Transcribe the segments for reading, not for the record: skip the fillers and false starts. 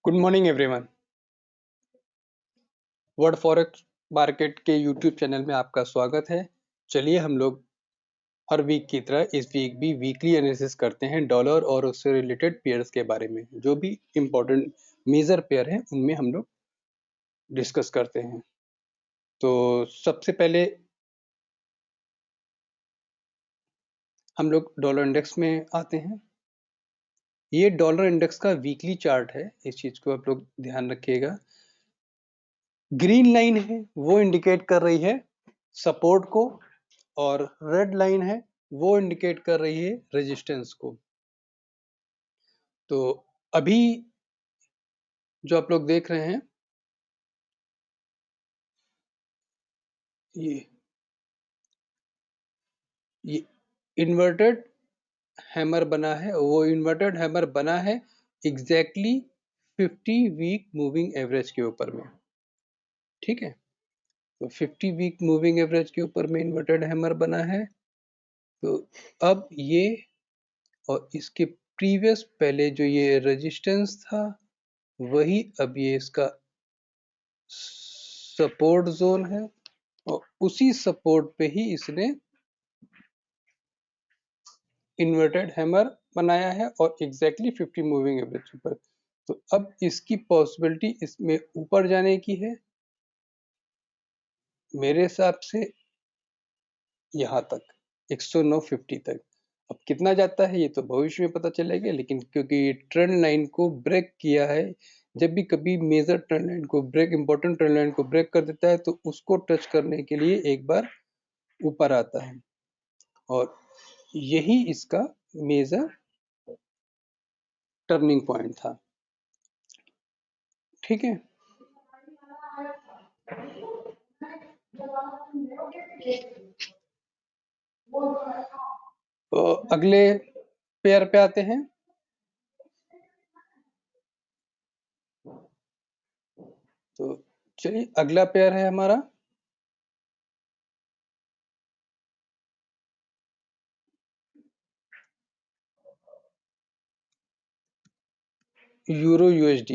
Good morning everyone. World forex market के YouTube channel में आपका स्वागत है। चलिए हम लोग हर वीक की तरह इस वीक भी वीकली एनालिसिस करते हैं डॉलर और उससे रिलेटेड पेयर्स के बारे में। जो भी इम्पोर्टेंट मेजर पेयर हैं उनमें हम लोग डिस्कस करते हैं। तो सबसे पहले हम लोग डॉलर इंडेक्स में आते हैं। ये डॉलर इंडेक्स का वीकली चार्ट है, इस चीज को आप लोग ध्यान रखिएगा। ग्रीन लाइन है वो इंडिकेट कर रही है सपोर्ट को, और रेड लाइन है वो इंडिकेट कर रही है रेजिस्टेंस को। तो अभी जो आप लोग देख रहे हैं ये इन्वर्टेड हैमर बना है। वो इन्वर्टेड हैमर बना है एग्जैक्टली 50 वीक मूविंग एवरेज के ऊपर में। ठीक है, तो 50 वीक मूविंग एवरेज के ऊपर में इन्वर्टेड हैमर बना है। तो अब ये और इसके प्रीवियस पहले जो ये रेजिस्टेंस था वही अब ये इसका सपोर्ट जोन है, और उसी सपोर्ट पे ही इसने इन्वर्टेड हैमर बनाया है और एग्जैक्टली 50 मूविंग एवरेज पर। तो अब इसकी पॉसिबिलिटी इसमें ऊपर जाने की है मेरे हिसाब से यहाँ तक 109.50 तक। अब कितना जाता है ये तो भविष्य में पता चलेगा, लेकिन क्योंकि ये ट्रेंड लाइन को ब्रेक किया है, जब भी कभी मेजर ट्रेंड लाइन को ब्रेक, इंपॉर्टेंट ट्रेंड लाइन को ब्रेक कर देता है तो उसको टच करने के लिए एक बार ऊपर आता है, और यही इसका मेजर टर्निंग पॉइंट था। ठीक है, तो अगले पेयर पे आते हैं। तो चलिए अगला पेयर है हमारा यूरो यूएसडी।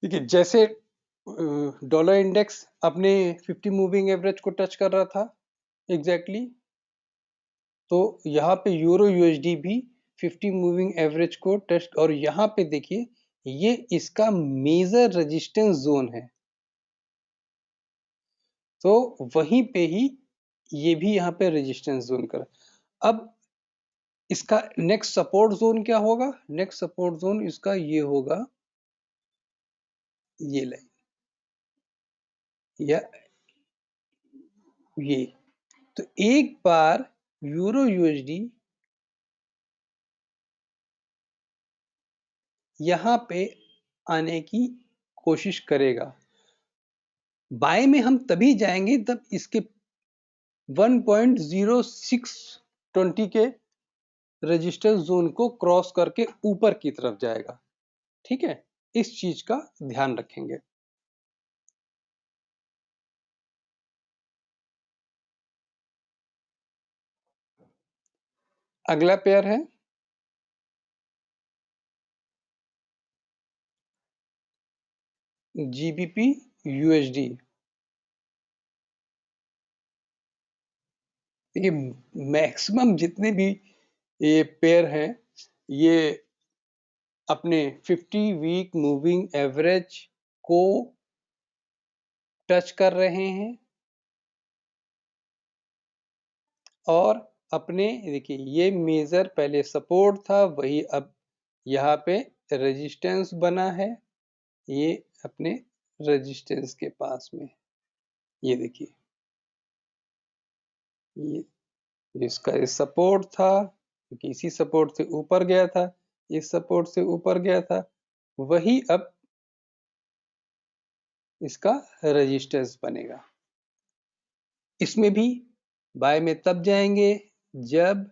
देखिए जैसे डॉलर इंडेक्स अपने 50 मूविंग एवरेज को टच कर रहा था एग्जैक्टली, तो यहाँ पे यूरो यूएसडी भी 50 मूविंग एवरेज को टच, और यहाँ पे देखिए ये इसका मेजर रेजिस्टेंस जोन है। तो वहीं पे ही ये भी यहाँ पे रेजिस्टेंस जोन कर। अब इसका नेक्स्ट सपोर्ट जोन क्या होगा? नेक्स्ट सपोर्ट जोन इसका ये होगा, ये लाइन या ये। तो एक बार यूरो यूएसडी यहाँ पे आने की कोशिश करेगा। बाय में हम तभी जाएंगे तब इसके 1.0620 के रेजिस्टेंस जोन को क्रॉस करके ऊपर की तरफ जाएगा। ठीक है, इस चीज का ध्यान रखेंगे। अगला पेयर है जीबीपी यूएसडी। ये मैक्सिमम जितने भी ये पेयर हैं ये अपने 50 वीक मूविंग एवरेज को टच कर रहे हैं, और अपने देखिए ये मेजर पहले सपोर्ट था वही अब यहाँ पे रेजिस्टेंस बना है। ये अपने रेजिस्टेंस के पास में ये देखिए ये इसका सपोर्ट था, क्योंकि इसी सपोर्ट से ऊपर गया था, इस सपोर्ट से ऊपर गया था, वही अब इसका रेजिस्टेंस बनेगा। इसमें भी बाय में तब जाएंगे जब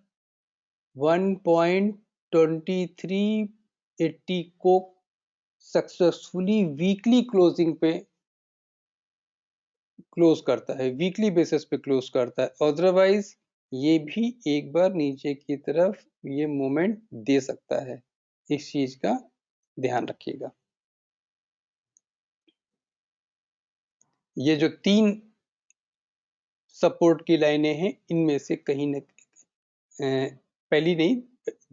1.2380 को सक्सेसफुली वीकली क्लोजिंग पे क्लोज करता है, वीकली बेसिस पे क्लोज करता है। अदरवाइज ये भी एक बार नीचे की तरफ ये मोमेंट दे सकता है, इस चीज का ध्यान रखिएगा। ये जो 3 सपोर्ट की लाइनें हैं, इनमें से कहीं न पहली नहीं,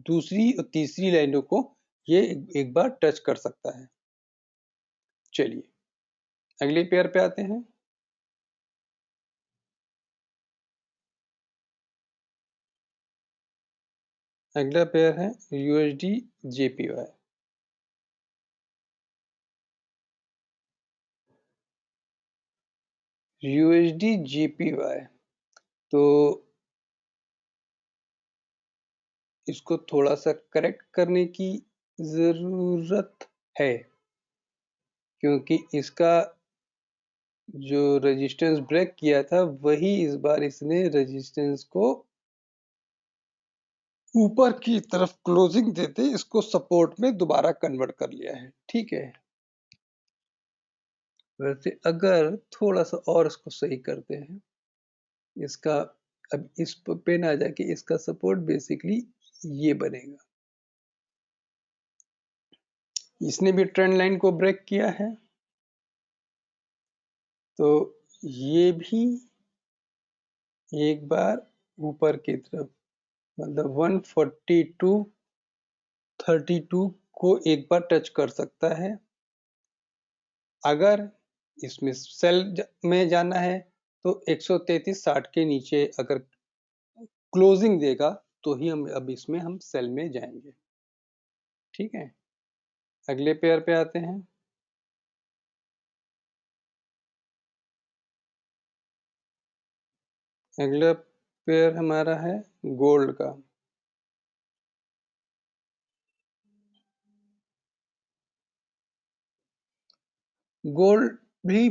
दूसरी और तीसरी लाइनों को ये एक बार टच कर सकता है। चलिए अगले पेयर पे आते हैं। अगला पेयर है यूएसडी जेपीवाई। यूएसडी जेपीवाई, तो इसको थोड़ा सा करेक्ट करने की जरूरत है, क्योंकि इसका जो रेजिस्टेंस ब्रेक किया था वही इस बार इसने रेजिस्टेंस को ऊपर की तरफ क्लोजिंग देते इसको सपोर्ट में दोबारा कन्वर्ट कर लिया है। ठीक है, वैसे अगर थोड़ा सा और इसको सही करते हैं, इसका अब इस पे ना जाके इसका सपोर्ट बेसिकली ये बनेगा। इसने भी ट्रेंड लाइन को ब्रेक किया है, तो ये भी एक बार ऊपर की तरफ, मतलब 142.32 को एक बार टच कर सकता है। अगर इसमें सेल में जाना है तो 133.60 के नीचे अगर क्लोजिंग देगा तो ही हम अब इसमें हम सेल में जाएंगे। ठीक है, अगले पेयर पे आते हैं। अगला पेयर हमारा है गोल्ड का। गोल्ड भी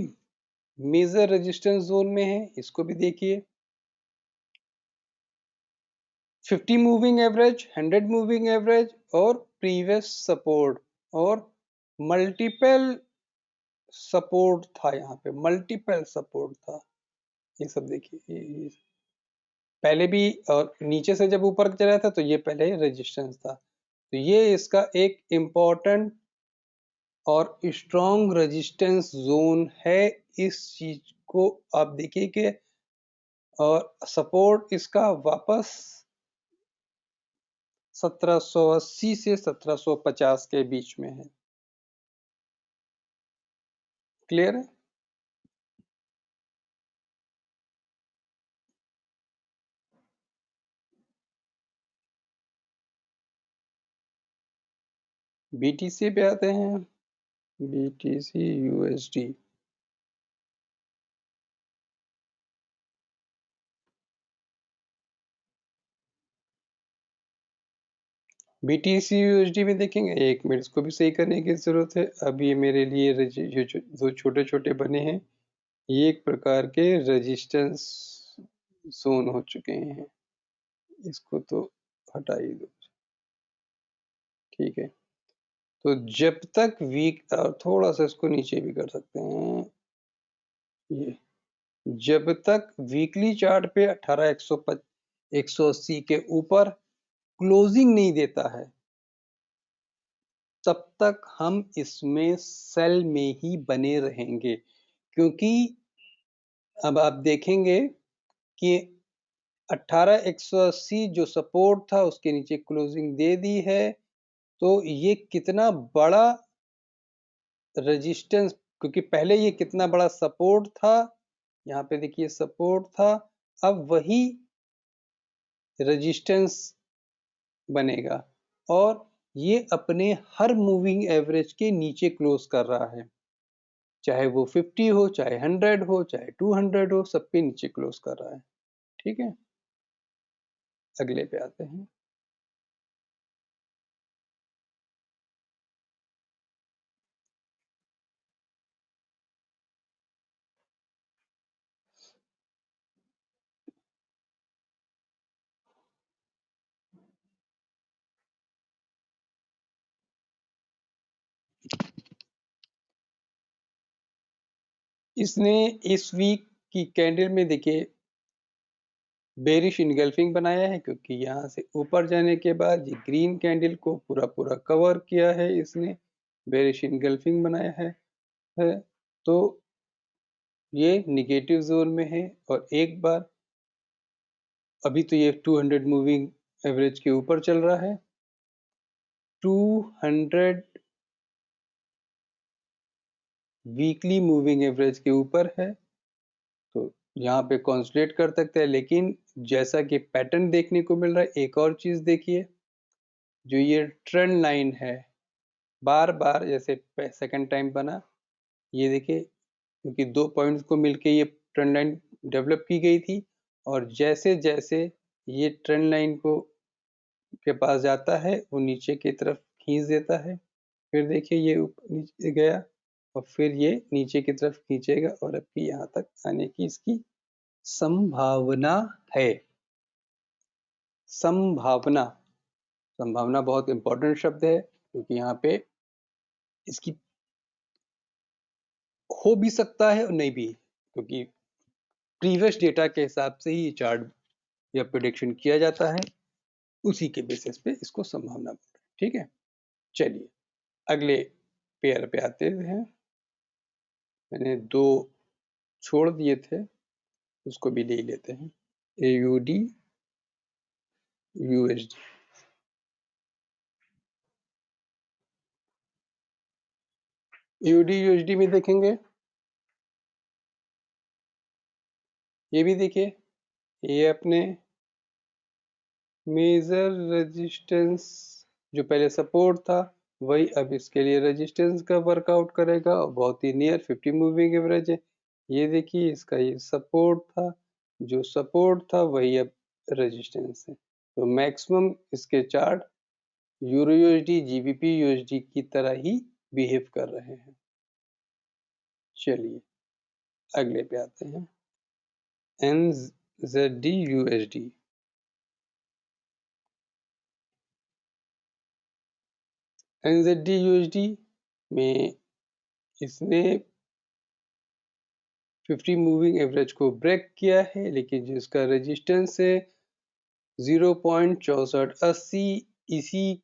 मेजर रेजिस्टेंस जोन में है, इसको भी देखिए। 50 मूविंग एवरेज, 100 मूविंग एवरेज और प्रीवियस सपोर्ट और मल्टीपल सपोर्ट था, यहाँ पे मल्टीपल सपोर्ट था। ये सब देखिए, ये पहले भी और नीचे से जब ऊपर चला था तो ये पहले रेजिस्टेंस था, तो ये इसका एक इम्पोर्टेंट और स्ट्रॉन्ग रेजिस्टेंस जोन है। इस चीज को आप देखिए कि और सपोर्ट इसका वापस 1780 से 1750 के बीच में है। क्लियर है? बीटीसी पे आते हैं। बीटीसी यूएसडी, बीटीसी यूएसडी में देखेंगे, एक मिनट इसको भी सही करने की जरूरत है। अब ये मेरे लिए ये जो दो छोटे छोटे बने हैं, ये एक प्रकार के रेजिस्टेंस जोन हो चुके हैं, इसको तो हटा ही दो। ठीक है, तो जब तक वीक, और थोड़ा सा इसको नीचे भी कर सकते हैं, ये जब तक वीकली चार्ट पे 18,180 के ऊपर क्लोजिंग नहीं देता है, तब तक हम इसमें सेल में ही बने रहेंगे। क्योंकि अब आप देखेंगे कि 18,180 जो सपोर्ट था उसके नीचे क्लोजिंग दे दी है, तो ये कितना बड़ा रेजिस्टेंस, क्योंकि पहले ये कितना बड़ा सपोर्ट था, यहाँ पे देखिए सपोर्ट था, अब वही रेजिस्टेंस बनेगा और ये अपने हर मूविंग एवरेज के नीचे क्लोज कर रहा है, चाहे वो 50 हो, चाहे 100 हो, चाहे 200 हो, सब पे नीचे क्लोज कर रहा है। ठीक है, अगले पे आते हैं। इसने इस वीक की कैंडल में देखिए बेरिश इनगल्फिंग बनाया है, क्योंकि यहाँ से ऊपर जाने के बाद ये ग्रीन कैंडल को पूरा कवर किया है इसने, बेरिश इनगल्फिंग बनाया है। तो ये निगेटिव जोन में है, और एक बार अभी तो ये 200 मूविंग एवरेज के ऊपर चल रहा है, 200 वीकली मूविंग एवरेज के ऊपर है, तो यहाँ पे कॉन्संट्रेट कर सकते हैं। लेकिन जैसा कि पैटर्न देखने को मिल रहा है, एक और चीज देखिए, जो ये ट्रेंड लाइन है बार बार जैसे सेकंड टाइम बना, ये देखिए, क्योंकि दो पॉइंट्स को मिलके ये ट्रेंड लाइन डेवलप की गई थी, और जैसे जैसे ये ट्रेंड लाइन को के पास जाता है वो नीचे की तरफ खींच देता है, फिर देखिए ये ऊपर नीचे गया और फिर ये नीचे की तरफ खींचेगा, और अब भी यहाँ तक आने की इसकी संभावना है। संभावना, संभावना बहुत इंपॉर्टेंट शब्द है, क्योंकि यहाँ पे इसकी हो भी सकता है और नहीं भी, क्योंकि प्रीवियस डेटा के हिसाब से ही चार्ट या प्रिडिक्शन किया जाता है, उसी के बेसिस पे इसको संभावना बोलते हैं। ठीक है, चलिए अगले पेयर पे आते हैं। मैंने दो छोड़ दिए थे, उसको भी ले लेते हैं, AUD USD। AUD USD में देखेंगे, ये भी देखिए, ये अपने मेजर रेजिस्टेंस जो पहले सपोर्ट था, वही अब इसके लिए रेजिस्टेंस का वर्कआउट करेगा, और बहुत ही नियर 50 मूविंग एवरेज है। ये देखिए, इसका ये सपोर्ट था, जो सपोर्ट था वही अब रेजिस्टेंस है। तो मैक्सिमम इसके chart euro USD, GBP USD की तरह ही बिहेव कर रहे हैं। चलिए अगले पे आते हैं, NZD USD। NZD USD में इसने 50 मूविंग एवरेज को ब्रेक किया है, लेकिन जो इसका रेजिस्टेंस है 0.6480, इसी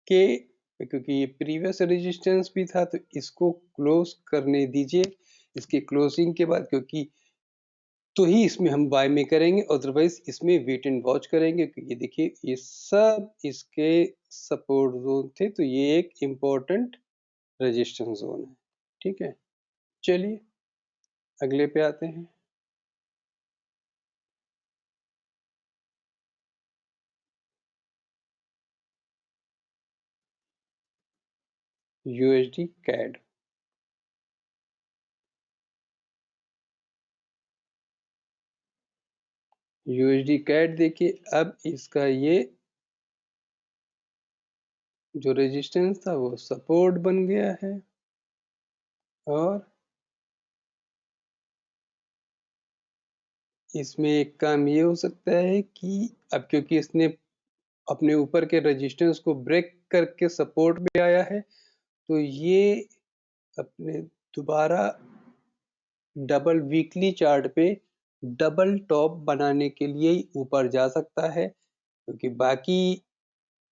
के, क्योंकि ये प्रीवियस रेजिस्टेंस भी था, तो इसको क्लोज करने दीजिए इसके क्लोजिंग के बाद, क्योंकि तो ही इसमें हम बाय में करेंगे, अदरवाइज इसमें वेट एंड वॉच करेंगे। क्योंकि ये देखिए, ये सब इसके सपोर्ट जोन थे, तो ये एक इम्पोर्टेंट रेजिस्टेंस जोन है। ठीक है, चलिए अगले पे आते हैं। USD CAD, USD CAD देखिए, अब इसका ये जो रेजिस्टेंस था वो सपोर्ट बन गया है, और इसमें एक काम ये हो सकता है कि अब क्योंकि इसने अपने ऊपर के रेजिस्टेंस को ब्रेक करके सपोर्ट में आया है, तो ये अपने दोबारा डबल वीकली चार्ट पे डबल टॉप बनाने के लिए ही ऊपर जा सकता है, क्योंकि बाकी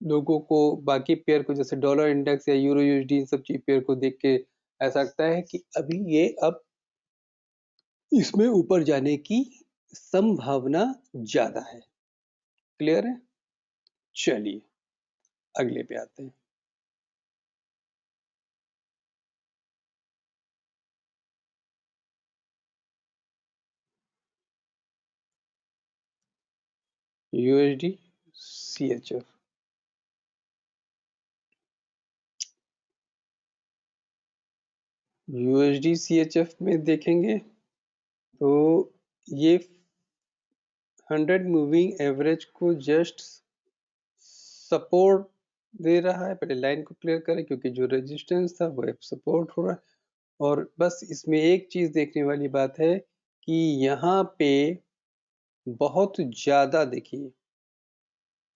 लोगों को, बाकी पेयर को, जैसे डॉलर इंडेक्स या यूरो यूएसडी, इन सब चीज पेयर को देख के ऐसा लगता है कि अभी ये अब इसमें ऊपर जाने की संभावना ज्यादा है। क्लियर है, चलिए अगले पे आते हैं। USD CHF, USD CHF में देखेंगे तो ये 100 मूविंग एवरेज को जस्ट सपोर्ट दे रहा है। पहले लाइन को क्लियर करें, क्योंकि जो रेजिस्टेंस था वो सपोर्ट हो रहा है। और बस इसमें एक चीज देखने वाली बात है कि यहाँ पे बहुत ज्यादा, देखिए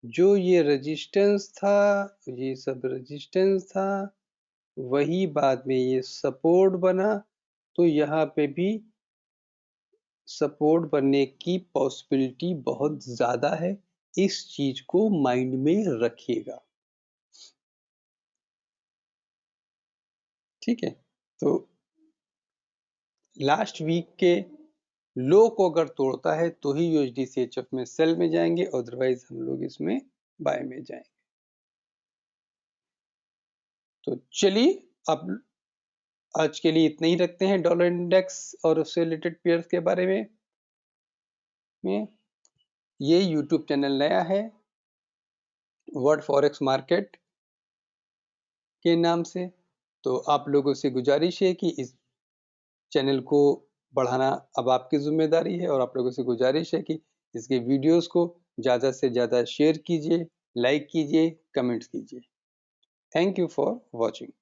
जो ये रेजिस्टेंस था, ये सब रेजिस्टेंस था, वही बाद में ये सपोर्ट बना, तो यहाँ पे भी सपोर्ट बनने की पॉसिबिलिटी बहुत ज्यादा है, इस चीज को माइंड में रखिएगा। ठीक है, तो लास्ट वीक के लो को अगर तोड़ता है तो ही यूएसडीसीएचएफ में सेल में जाएंगे, अदरवाइज हम लोग इसमें बाय में जाएंगे। तो चलिए अब आज के लिए इतना ही रखते हैं डॉलर इंडेक्स और उससे रिलेटेड पेयर्स के बारे में। ये यूट्यूब चैनल नया है वर्ल्ड फॉरेक्स मार्केट के नाम से, तो आप लोगों से गुजारिश है कि इस चैनल को बढ़ाना अब आपकी जिम्मेदारी है, और आप लोगों से गुजारिश है कि इसके वीडियोस को ज़्यादा से ज़्यादा शेयर कीजिए, लाइक कीजिए, कमेंट्स कीजिए। Thank you for watching.